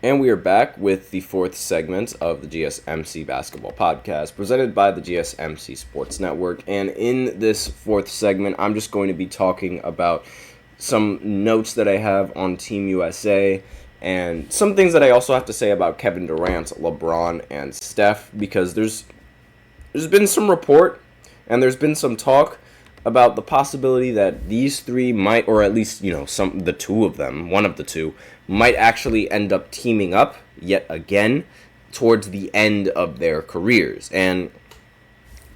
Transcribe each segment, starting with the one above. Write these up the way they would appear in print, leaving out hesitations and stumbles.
And we are back with the fourth segment of the GSMC Basketball Podcast, presented by the GSMC Sports Network. And in this fourth segment, I'm just going to be talking about some notes that I have on Team USA and some things that I also have to say about Kevin Durant, LeBron, and Steph, because there's been some report and there's been some talk about the possibility that these three might, or at least, the two of them, one of the two, might actually end up teaming up yet again towards the end of their careers. And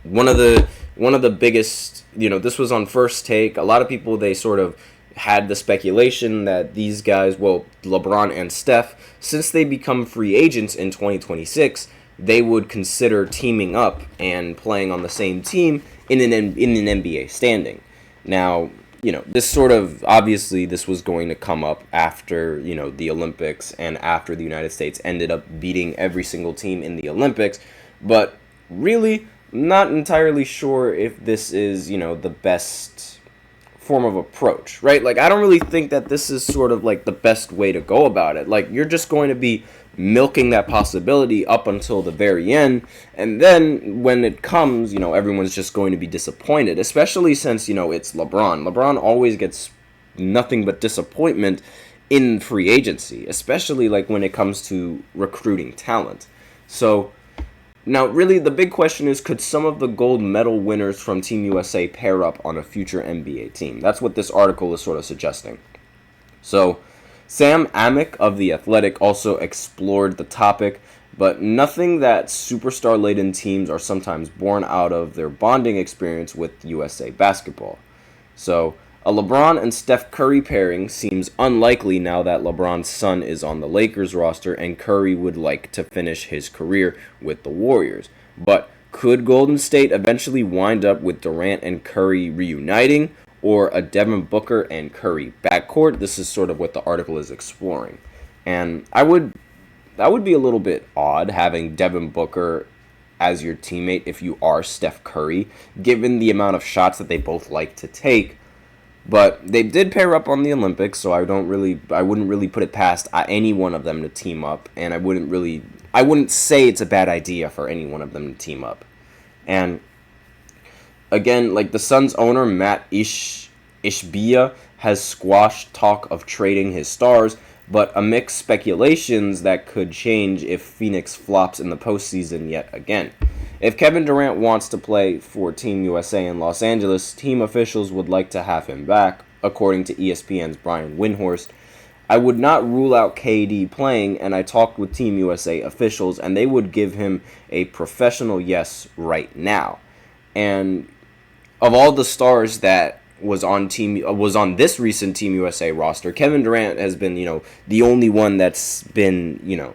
one of the biggest, this was on First Take. A lot of people, they sort of had the speculation that these guys, LeBron and Steph, since they become free agents in 2026, they would consider teaming up and playing on the same team in an NBA standing. Now, this sort of, obviously, this was going to come up after, the Olympics and after the United States ended up beating every single team in the Olympics. But really, not entirely sure if this is, the best form of approach, right? Like, I don't really think that this is sort of like the best way to go about it. Like, you're just going to be milking that possibility up until the very end, and then when it comes, everyone's just going to be disappointed, especially since, it's LeBron always gets nothing but disappointment in free agency, especially like when it comes to recruiting talent. So now really the big question is, could some of the gold medal winners from Team USA pair up on a future NBA team? That's what this article is sort of suggesting. So Sam Amick of The Athletic also explored the topic, but nothing that superstar-laden teams are sometimes born out of their bonding experience with USA basketball. So, a LeBron and Steph Curry pairing seems unlikely now that LeBron's son is on the Lakers roster and Curry would like to finish his career with the Warriors. But could Golden State eventually wind up with Durant and Curry reuniting, or a Devin Booker and Curry backcourt? This is sort of what the article is exploring. And that would be a little bit odd, having Devin Booker as your teammate if you are Steph Curry, given the amount of shots that they both like to take. But they did pair up on the Olympics, so I wouldn't really put it past any one of them to team up, and I wouldn't say it's a bad idea for any one of them to team up. And again, like the Suns owner, Matt Ishbia, has squashed talk of trading his stars, but amidst speculations that could change if Phoenix flops in the postseason yet again. If Kevin Durant wants to play for Team USA in Los Angeles, team officials would like to have him back, according to ESPN's Brian Windhorst. I would not rule out KD playing, and I talked with Team USA officials, and they would give him a professional yes right now. And of all the stars that was on this recent Team USA roster, Kevin Durant has been, the only one that's been,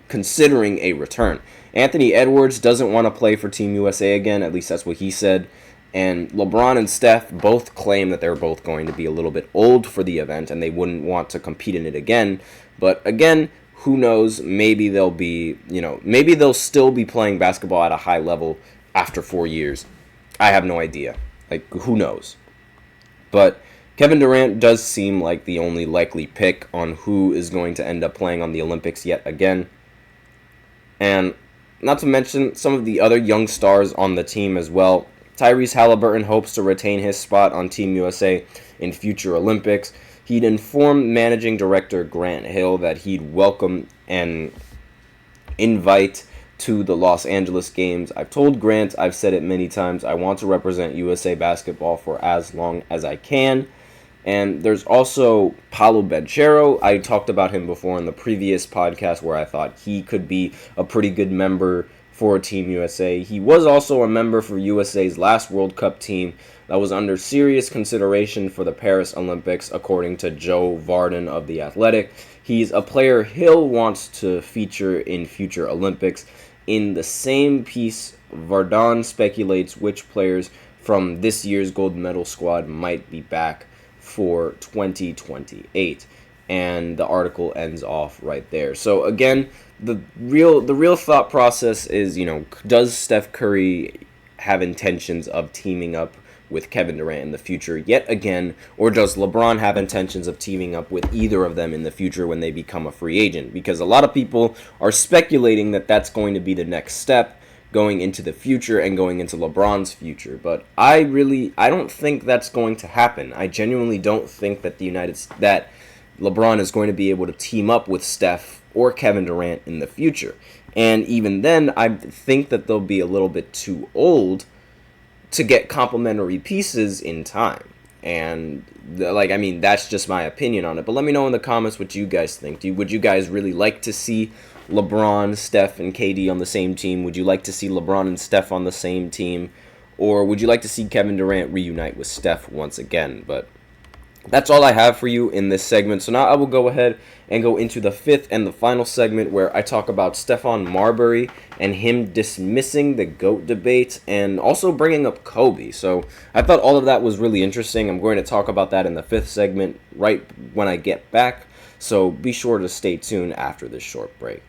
considering a return. Anthony Edwards doesn't want to play for Team USA again, at least that's what he said. And LeBron and Steph both claim that they're both going to be a little bit old for the event and they wouldn't want to compete in it again. But again, who knows? Maybe they'll be, maybe they'll still be playing basketball at a high level after 4 years. I have no idea. Like, who knows? But Kevin Durant does seem like the only likely pick on who is going to end up playing on the Olympics yet again. And not to mention some of the other young stars on the team as well. Tyrese Halliburton hopes to retain his spot on Team USA in future Olympics. He'd informed managing director Grant Hill that he'd welcome and invite to the Los Angeles Games. I've told Grant, I've said it many times, I want to represent USA basketball for as long as I can. And there's also Paolo Banchero. I talked about him before in the previous podcast where I thought he could be a pretty good member for Team USA. He was also a member for USA's last World Cup team that was under serious consideration for the Paris Olympics, according to Joe Varden of The Athletic. He's a player Hill wants to feature in future Olympics. In the same piece, Vardan speculates which players from this year's gold medal squad might be back for 2028. And the article ends off right there. So again, the real thought process is, does Steph Curry have intentions of teaming up with Kevin Durant in the future yet again, or does LeBron have intentions of teaming up with either of them in the future when they become a free agent? Because a lot of people are speculating that that's going to be the next step going into the future and going into LeBron's future. But I don't think that's going to happen. I genuinely don't think that that LeBron is going to be able to team up with Steph or Kevin Durant in the future. And even then, I think that they'll be a little bit too old to get complementary pieces in time. And that's just my opinion on it. But let me know in the comments what you guys think. Would you guys really like to see LeBron, Steph, and KD on the same team? Would you like to see LeBron and Steph on the same team? Or would you like to see Kevin Durant reunite with Steph once again? But that's all I have for you in this segment. So now I will go ahead and go into the fifth and the final segment where I talk about Stephon Marbury and him dismissing the GOAT debate and also bringing up Kobe. So I thought all of that was really interesting. I'm going to talk about that in the fifth segment right when I get back. So be sure to stay tuned after this short break.